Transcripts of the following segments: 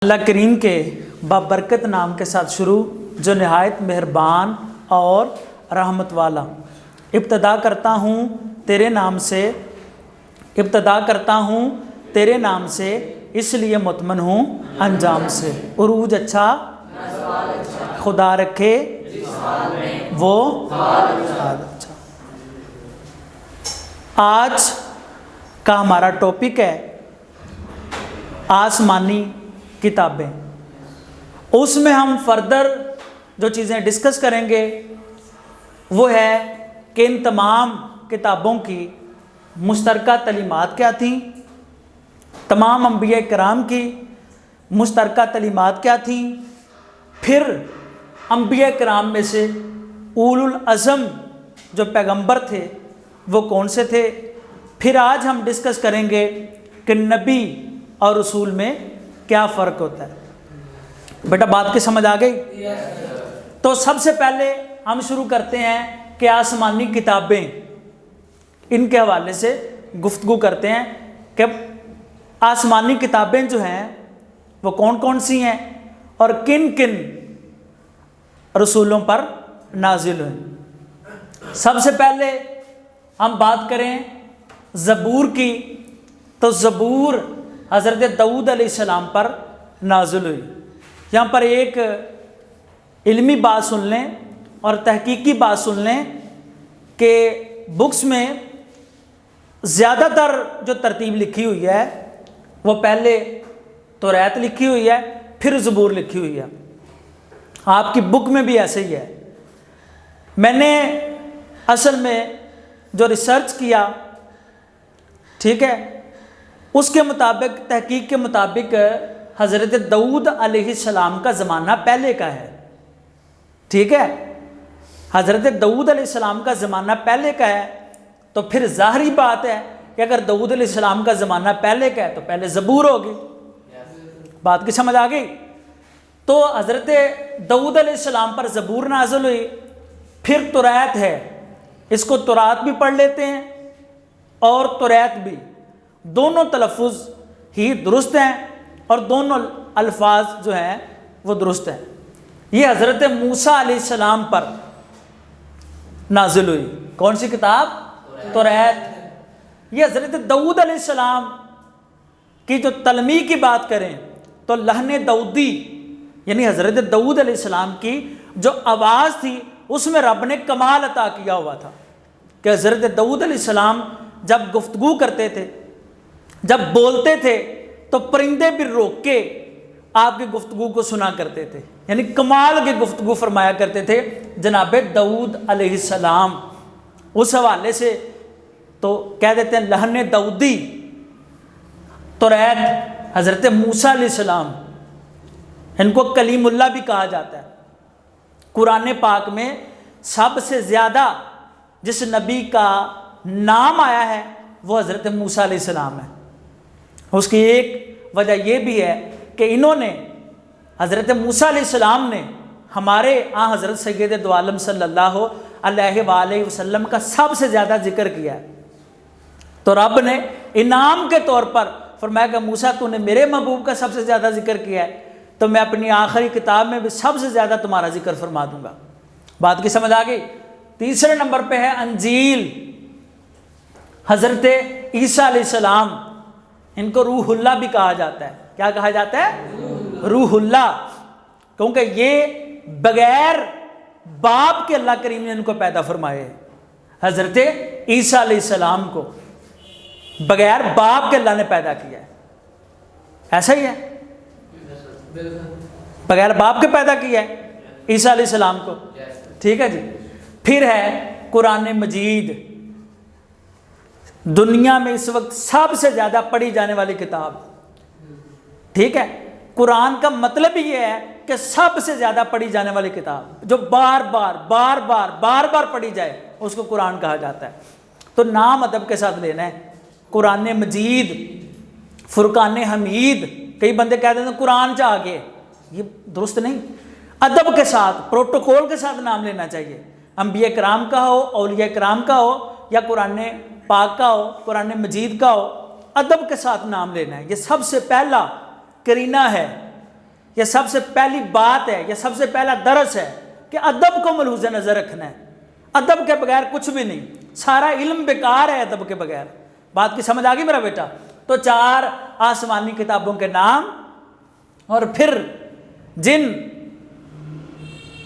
اللہ کریم کے بابرکت نام کے ساتھ شروع جو نہایت مہربان اور رحمت والا۔ ابتدا کرتا ہوں تیرے نام سے اس لیے مطمئن ہوں انجام سے۔ عروج اچھا خدا رکھے وہ اچھا۔ آج کا ہمارا ٹاپک ہے آسمانی کتابیں۔ اس میں ہم فردر جو چیزیں ڈسکس کریں گے وہ ہے کہ ان تمام کتابوں کی مشترکہ تعلیمات کیا تھیں، تمام انبیاء کرام کی مشترکہ تعلیمات کیا تھیں، پھر انبیاء کرام میں سے اولو العزم جو پیغمبر تھے وہ کون سے تھے، پھر آج ہم ڈسکس کریں گے کہ نبی اور رسول میں کیا فرق ہوتا ہے۔ بیٹا بات کی سمجھ آ گئی؟ تو سب سے پہلے ہم شروع کرتے ہیں کہ آسمانی کتابیں، ان کے حوالے سے گفتگو کرتے ہیں کہ آسمانی کتابیں جو ہیں وہ کون کون سی ہیں اور کن کن رسولوں پر نازل ہوئیں۔ سب سے پہلے ہم بات کریں زبور کی، تو زبور حضرت داؤد علیہ السلام پر نازل ہوئی۔ یہاں پر ایک علمی بات سن لیں اور تحقیقی بات سن لیں کہ بکس میں زیادہ تر جو ترتیب لکھی ہوئی ہے وہ پہلے توریت لکھی ہوئی ہے پھر زبور لکھی ہوئی ہے۔ آپ کی بک میں بھی ایسے ہی ہے۔ میں نے اصل میں جو ریسرچ کیا، ٹھیک ہے، اس کے مطابق، تحقیق کے مطابق حضرت داؤد علیہ السلام کا زمانہ پہلے کا ہے، ٹھیک ہے، حضرت داؤد علیہ السلام کا زمانہ پہلے کا ہے، تو پھر ظاہری بات ہے کہ اگر داؤد علیہ السلام کا زمانہ پہلے کا ہے تو پہلے زبور ہوگی۔ بات کی سمجھ آ گئی؟ تو حضرت داؤد علیہ السلام پر زبور نازل ہوئی، پھر توریت ہے، اس کو تورات بھی پڑھ لیتے ہیں اور توریت بھی، دونوں تلفظ ہی درست ہیں اور دونوں الفاظ جو ہیں وہ درست ہیں۔ یہ حضرت موسیٰ علیہ السلام پر نازل ہوئی۔ کون سی کتاب؟ توریت۔ یہ حضرت داؤد علیہ السلام کی جو تلمیح کی بات کریں تو لحن داؤدی، یعنی حضرت داؤد علیہ السلام کی جو آواز تھی اس میں رب نے کمال عطا کیا ہوا تھا کہ حضرت داؤد علیہ السلام جب گفتگو کرتے تھے، جب بولتے تھے تو پرندے بھی روک کے آپ کی گفتگو کو سنا کرتے تھے، یعنی کمال کی گفتگو فرمایا کرتے تھے جناب داؤد علیہ السلام۔ اس حوالے سے تو کہہ دیتے ہیں لحن داؤدی۔ توریت حضرت موسیٰ علیہ السلام، ان کو کلیم اللہ بھی کہا جاتا ہے۔ قرآن پاک میں سب سے زیادہ جس نبی کا نام آیا ہے وہ حضرت موسیٰ علیہ السلام ہے۔ اس کی ایک وجہ یہ بھی ہے کہ انہوں نے، حضرت موسیٰ علیہ السلام نے ہمارے حضرت سید دو عالم صلی اللہ علیہ وآلہ وسلم کا سب سے زیادہ ذکر کیا ہے، تو رب نے انعام کے طور پر فرمایا کہ موسیٰ تو نے میرے محبوب کا سب سے زیادہ ذکر کیا ہے تو میں اپنی آخری کتاب میں بھی سب سے زیادہ تمہارا ذکر فرما دوں گا۔ بات کی سمجھ آ گئی؟ تیسرے نمبر پہ ہے انجیل، حضرت عیسیٰ علیہ السلام، ان کو روح اللہ بھی کہا جاتا ہے۔ کیا کہا جاتا ہے؟ روح اللہ، کیونکہ یہ بغیر باپ کے اللہ کریم نے ان کو پیدا فرمائے۔ حضرت عیسیٰ علیہ السلام کو بغیر باپ کے اللہ نے پیدا کیا ہے، ایسا ہی ہے، بغیر باپ کے پیدا کیا ہے عیسیٰ علیہ السلام کو، ٹھیک ہے جی۔ پھر ہے قرآن مجید، دنیا میں اس وقت سب سے زیادہ پڑھی جانے والی کتاب، ٹھیک ہے۔ قرآن کا مطلب ہی یہ ہے کہ سب سے زیادہ پڑھی جانے والی کتاب جو بار بار پڑھی جائے اس کو قرآن کہا جاتا ہے۔ تو نام ادب کے ساتھ لینا ہے، قرآن مجید، فرقان حمید۔ کئی بندے کہتے ہیں قرآن چاہ آگے، یہ درست نہیں، ادب کے ساتھ، پروٹوکول کے ساتھ نام لینا چاہیے۔ انبیاء کرام کا ہو، اولیاء کرام کا ہو، یا قرآن پاک کا ہو، قرآن مجید کا ہو، ادب کے ساتھ نام لینا ہے۔ یہ سب سے پہلا کرینہ ہے یہ سب سے پہلی بات ہے، یہ سب سے پہلا درس ہے کہ ادب کو ملحوظ نظر رکھنا ہے۔ ادب کے بغیر کچھ بھی نہیں، سارا علم بیکار ہے ادب کے بغیر۔ بات کی سمجھ آ گئی میرا بیٹا؟ تو 4 آسمانی کتابوں کے نام اور پھر جن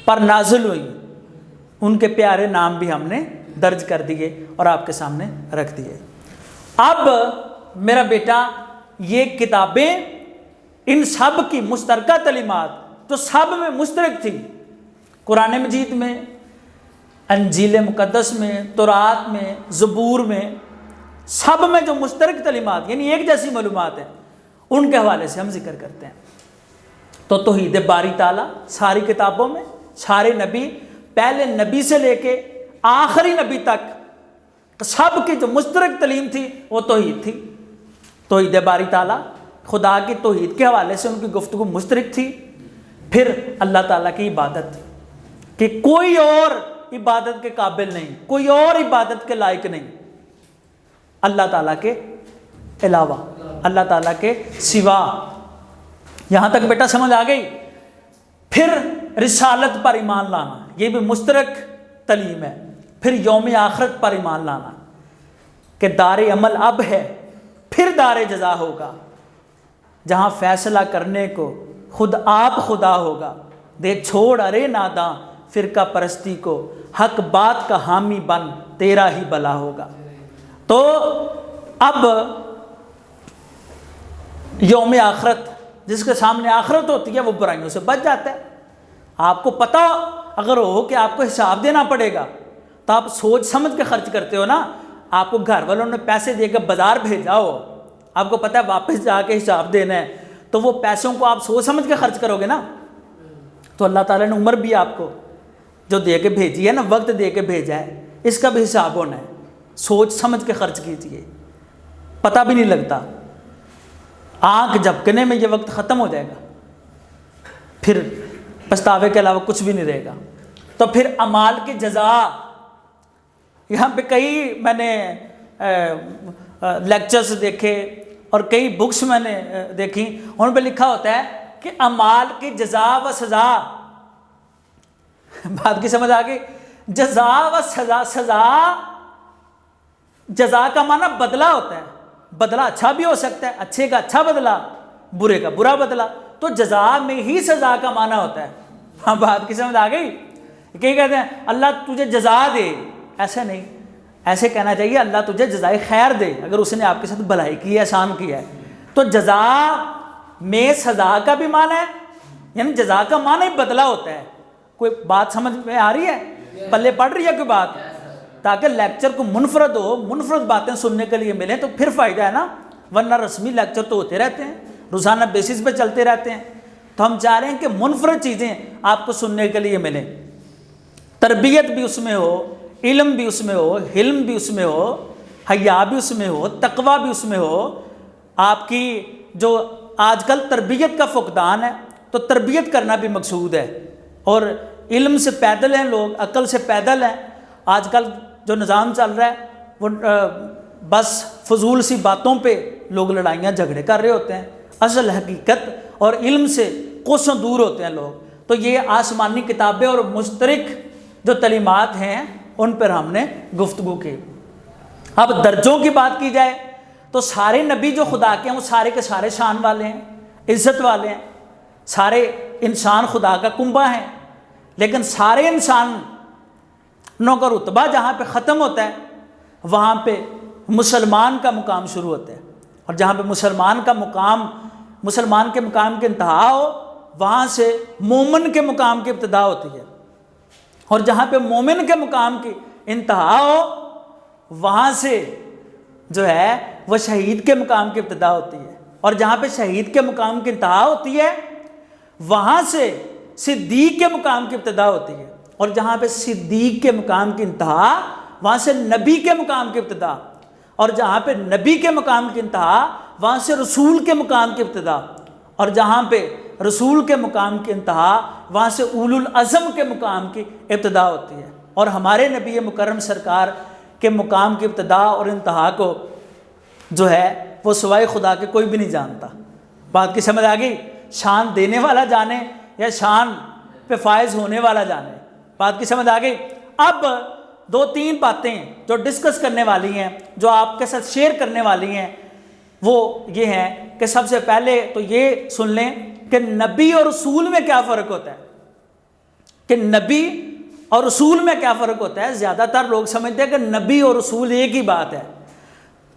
پر نازل ہوئی ان کے پیارے نام بھی ہم نے درج کر دیے اور آپ کے سامنے رکھ دیے۔ اب میرا بیٹا یہ کتابیں، ان سب کی مشترکہ تعلیمات جو سب میں مشترک تھی، قرآن مجید میں، انجیل مقدس میں، تورات میں، زبور میں، سب میں جو مشترک تعلیمات یعنی ایک جیسی معلومات ہیں، ان کے حوالے سے ہم ذکر کرتے ہیں۔ تو توحید باری تعالیٰ ساری کتابوں میں، سارے نبی، پہلے نبی سے لے کے آخری نبی تک سب کی جو مشترک تعلیم تھی وہ توحید تھی۔ توحید باری تعالیٰ، خدا کی توحید کے حوالے سے ان کی گفتگو مشترک تھی۔ پھر اللہ تعالیٰ کی عبادت کہ کوئی اور عبادت کے قابل نہیں، کوئی اور عبادت کے لائق نہیں اللہ تعالیٰ کے علاوہ، اللہ تعالیٰ کے سوا۔ یہاں تک بیٹا سمجھ آ گئی؟ پھر رسالت پر ایمان لانا، یہ بھی مشترک تعلیم ہے۔ پھر یوم آخرت پر ایمان لانا کہ دار عمل اب ہے، پھر دار جزا ہوگا، جہاں فیصلہ کرنے کو خود آپ خدا ہوگا۔ دے چھوڑ ارے ناداں فرقہ پرستی کو، حق بات کا حامی بن تیرا ہی بلا ہوگا۔ تو اب یوم آخرت، جس کے سامنے آخرت ہوتی ہے وہ برائیوں سے بچ جاتا ہے۔ آپ کو پتہ اگر ہو کہ آپ کو حساب دینا پڑے گا تو آپ سوچ سمجھ کے خرچ کرتے ہو نا۔ آپ کو گھر والوں نے پیسے دے کے بازار بھیجا ہو، آپ کو پتہ ہے واپس جا کے حساب دینا ہے، تو وہ پیسوں کو آپ سوچ سمجھ کے خرچ کرو گے نا۔ تو اللہ تعالیٰ نے عمر بھی آپ کو جو دے کے بھیجی ہے نا، وقت دے کے بھیجا ہے، اس کا بھی حساب ہونا ہے۔ سوچ سمجھ کے خرچ کیجیے، پتہ بھی نہیں لگتا، آنکھ جھپکنے میں یہ وقت ختم ہو جائے گا، پھر پچھتاوے کے علاوہ کچھ بھی نہیں رہے گا۔ تو پھر اعمال کی جزا، یہاں پہ کئی میں نے لیکچرز دیکھے اور کئی بکس میں نے دیکھی، ان پہ لکھا ہوتا ہے کہ اعمال کی جزا و سزا۔ بات کی سمجھ آ گئی؟ جزا و سزا، سزا، جزا کا معنی بدلہ ہوتا ہے، بدلہ اچھا بھی ہو سکتا ہے، اچھے کا اچھا بدلہ، برے کا برا بدلہ، تو جزا میں ہی سزا کا معنی ہوتا ہے۔ ہاں بات کی سمجھ آ گئی؟ کہ کہتے ہیں اللہ تجھے جزا دے، ایسا نہیں، ایسے کہنا چاہیے اللہ تجھے جزائے خیر دے اگر اس نے آپ کے ساتھ بھلائی کی ہے، احسان کیا ہے۔ تو جزا میں سزا کا بھی معنی ہے، یعنی جزا کا معنی ہی بدلہ ہوتا ہے۔ کوئی بات سمجھ میں آ رہی ہے؟ پلے پڑ رہی ہے کوئی بات؟ تاکہ لیکچر کو منفرد ہو، منفرد باتیں سننے کے لیے ملیں تو پھر فائدہ ہے نا، ورنہ رسمی لیکچر تو ہوتے رہتے ہیں، روزانہ بیسس پہ چلتے رہتے ہیں۔ تو ہم چاہ رہے ہیں کہ منفرد چیزیں آپ کو سننے کے لیے ملیں، تربیت بھی اس میں ہو، علم بھی اس میں ہو، حلم بھی اس میں ہو، حیا بھی اس میں ہو، تقوی بھی اس میں ہو۔ آپ کی جو آج کل تربیت کا فقدان ہے، تو تربیت کرنا بھی مقصود ہے، اور علم سے پیدل ہیں لوگ، عقل سے پیدل ہیں۔ آج کل جو نظام چل رہا ہے وہ بس فضول سی باتوں پہ لوگ لڑائیاں جھگڑے کر رہے ہوتے ہیں، اصل حقیقت اور علم سے کوسوں دور ہوتے ہیں لوگ۔ تو یہ آسمانی کتابیں اور مشترک جو تعلیمات ہیں ان پر ہم نے گفتگو کی۔ اب درجوں کی بات کی جائے تو سارے نبی جو خدا کے ہیں وہ سارے کے سارے شان والے ہیں، عزت والے ہیں، سارے انسان خدا کا کنبہ ہیں، لیکن سارے انسانوں کا رتبہ جہاں پہ ختم ہوتا ہے وہاں پہ مسلمان کا مقام شروع ہوتا ہے، اور جہاں پہ مسلمان کے مقام کی انتہا ہو وہاں سے مومن کے مقام کی ابتدا ہوتی ہے، اور جہاں پہ مومن کے مقام کی انتہا ہو وہاں سے جو ہے وہ شہید کے مقام کی ابتدا ہوتی ہے، اور جہاں پہ شہید کے مقام کی انتہا ہوتی ہے وہاں سے صدیق کے مقام کی ابتدا ہوتی ہے، اور جہاں پہ صدیق کے مقام کی انتہا وہاں سے نبی کے مقام کی ابتدا، اور جہاں پہ نبی کے مقام کی انتہا وہاں سے رسول کے مقام کی ابتدا، اور جہاں پہ رسول کے مقام کی انتہا وہاں سے اولو العزم کے مقام کی ابتدا ہوتی ہے۔ اور ہمارے نبی مکرم سرکار کے مقام کی ابتدا اور انتہا کو جو ہے وہ سوائے خدا کے کوئی بھی نہیں جانتا۔ بات کی سمجھ آ گئی؟ شان دینے والا جانے یا شان پہ فائز ہونے والا جانے. بات کی سمجھ آ گئی؟ اب 2-3 باتیں جو ڈسکس کرنے والی ہیں، جو آپ کے ساتھ شیئر کرنے والی ہیں، وہ یہ ہیں کہ سب سے پہلے تو یہ سن لیں کہ نبی اور رسول میں کیا فرق ہوتا ہے. کہ نبی اور رسول میں کیا فرق ہوتا ہے. زیادہ تر لوگ سمجھتے ہیں کہ نبی اور رسول ایک ہی بات ہے.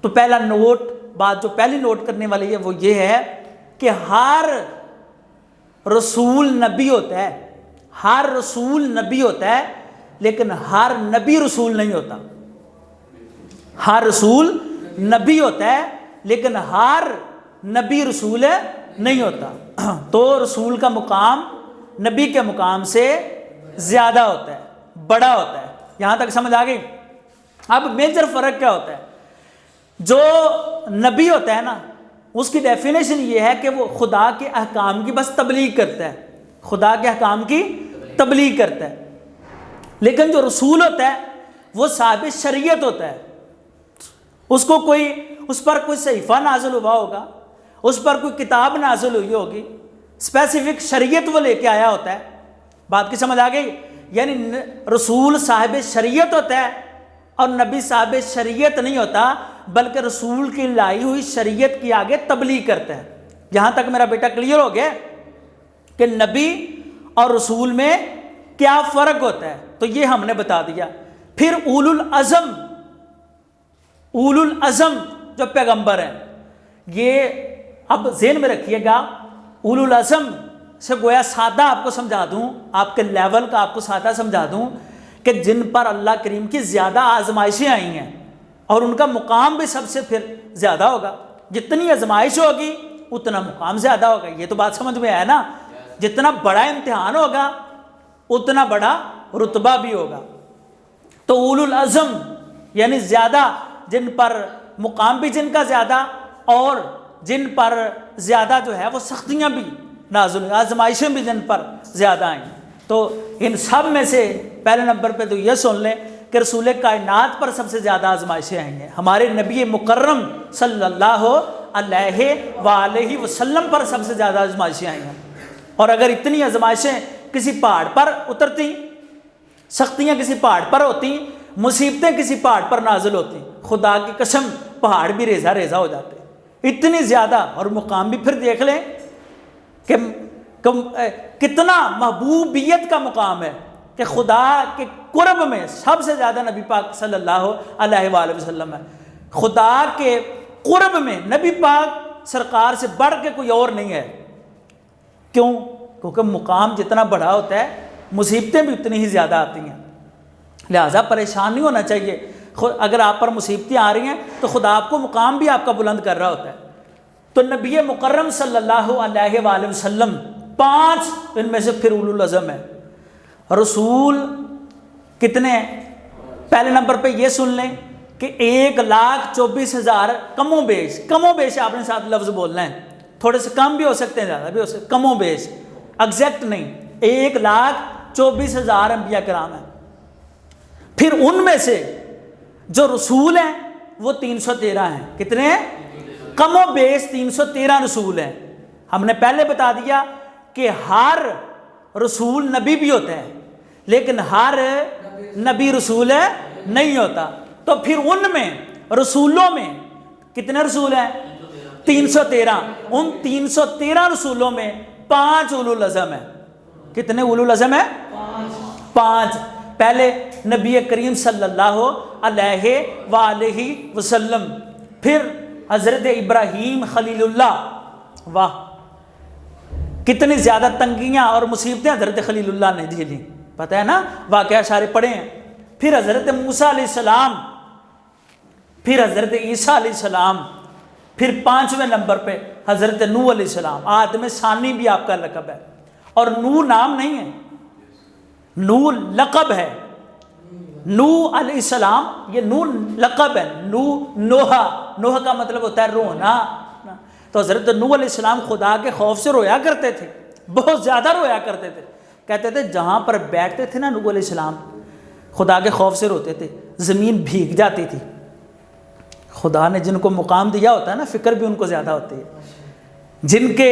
تو پہلا بات جو پہلی نوٹ کرنے والی ہے وہ یہ ہے کہ ہر رسول نبی ہوتا ہے. ہر رسول نبی ہوتا ہے لیکن ہر نبی رسول نہیں ہوتا. ہر رسول نبی ہوتا ہے لیکن ہر نبی رسول نہیں ہوتا. تو رسول کا مقام نبی کے مقام سے زیادہ ہوتا ہے، بڑا ہوتا ہے. یہاں تک سمجھ آ گئی؟ اب میجر فرق کیا ہوتا ہے؟ جو نبی ہوتا ہے نا، اس کی ڈیفینیشن یہ ہے کہ وہ خدا کے احکام کی بس تبلیغ کرتا ہے. خدا کے احکام کی تبلیغ کرتا ہے. لیکن جو رسول ہوتا ہے وہ صاحب شریعت ہوتا ہے. اس پر کوئی صحیفہ نازل ہوا ہوگا، اس پر کوئی کتاب نازل ہوئی ہوگی، اسپیسیفک شریعت وہ لے کے آیا ہوتا ہے. بات کی سمجھ آ گئی؟ یعنی رسول صاحب شریعت ہوتا ہے اور نبی صاحب شریعت نہیں ہوتا، بلکہ رسول کی لائی ہوئی شریعت کی آگے تبلیغ کرتا ہے. یہاں تک میرا بیٹا کلیئر ہو گیا کہ نبی اور رسول میں کیا فرق ہوتا ہے؟ تو یہ ہم نے بتا دیا. پھر اولو العزم جو پیغمبر ہیں، یہ اب ذہن میں رکھیے گا. اولو العزم سے گویا سادہ آپ کو سمجھا دوں، آپ کے لیول کا آپ کو سادہ سمجھا دوں کہ جن پر اللہ کریم کی زیادہ آزمائشیں آئی ہیں اور ان کا مقام بھی سب سے پھر زیادہ ہوگا. جتنی آزمائش ہوگی اتنا مقام زیادہ ہوگا. یہ تو بات سمجھ میں آیا نا؟ جتنا بڑا امتحان ہوگا اتنا بڑا رتبہ بھی ہوگا. تو اولو العزم یعنی زیادہ، جن پر مقام بھی جن کا زیادہ اور جن پر زیادہ جو ہے وہ سختیاں بھی نازل، آزمائشیں بھی جن پر زیادہ آئیں. تو ان سب میں سے پہلے نمبر پہ تو یہ سن لیں کہ رسول کائنات پر سب سے زیادہ آزمائشیں آئی ہیں. ہمارے نبی مکرم صلی اللہ علیہ وآلہ وسلم پر سب سے زیادہ آزمائشیں آئی ہیں. اور اگر اتنی آزمائشیں کسی پہاڑ پر اترتی، سختیاں کسی پہاڑ پر ہوتی، مصیبتیں کسی پہاڑ پر نازل ہوتی، خدا کی قسم پہاڑ بھی ریزہ ریزہ ہو جاتے. اتنی زیادہ. اور مقام بھی پھر دیکھ لیں کہ کتنا محبوبیت کا مقام ہے کہ خدا کے قرب میں سب سے زیادہ نبی پاک صلی اللہ علیہ وآلہ وسلم ہے. خدا کے قرب میں نبی پاک سرکار سے بڑھ کے کوئی اور نہیں ہے. کیوں؟ کیونکہ مقام جتنا بڑا ہوتا ہے مصیبتیں بھی اتنی ہی زیادہ آتی ہیں. لہٰذا پریشان نہیں ہونا چاہیے. اگر آپ پر مصیبتیں آ رہی ہیں تو خدا آپ کو مقام بھی آپ کا بلند کر رہا ہوتا ہے. تو نبی مکرم صلی اللہ علیہ وآلہ وسلم 5 ان میں سے پھر اولو العزم ہے. رسول کتنے ہیں؟ پہلے نمبر پہ یہ سن لیں کہ 1,24,000 کم و بیش آپ نے ساتھ لفظ بولنا ہے. تھوڑے سے کم بھی ہو سکتے ہیں، زیادہ بھی ہو سکتے ہیں، کم و بیش، ایگزیکٹ نہیں. 1,24,000 انبیاء کرام ہیں. پھر ان میں سے جو رسول ہیں وہ 313 ہیں. کتنے ہیں؟ کم و بیش 313 رسول ہیں. ہم نے پہلے بتا دیا کہ ہر رسول نبی بھی ہوتا ہے لیکن ہر نبی رسول نہیں ہوتا. تو پھر ان میں رسولوں میں کتنے رسول ہیں؟ 313. ان 313 رسولوں میں 5 اولو العزم ہیں. کتنے اولو العزم ہیں؟ 5. پہلے نبی کریم صلی اللہ علیہ وآلہ وسلم، پھر حضرت ابراہیم خلیل اللہ. واہ، کتنی زیادہ تنگیاں اور مصیبتیں حضرت خلیل اللہ نے جھیلیں، پتہ ہے نا، واقعہ اشارے پڑھے ہیں. پھر حضرت موسیٰ علیہ السلام، پھر حضرت عیسیٰ علیہ السلام، پھر 5ویں نمبر پہ حضرت نوح علیہ السلام. آدم ثانی بھی آپ کا لقب ہے. اور نوح نام نہیں ہے، نوح لقب ہے. نوح علیہ السلام یہ نوح لقب ہے. نوح کا مطلب ہوتا ہے رونا. تو حضرت نوح علیہ السلام خدا کے خوف سے رویا کرتے تھے، بہت زیادہ رویا کرتے تھے. کہتے تھے جہاں پر بیٹھتے تھے نا نوح علیہ السلام، خدا کے خوف سے روتے تھے، زمین بھیگ جاتی تھی. خدا نے جن کو مقام دیا ہوتا ہے نا، فکر بھی ان کو زیادہ ہوتی ہے. جن کے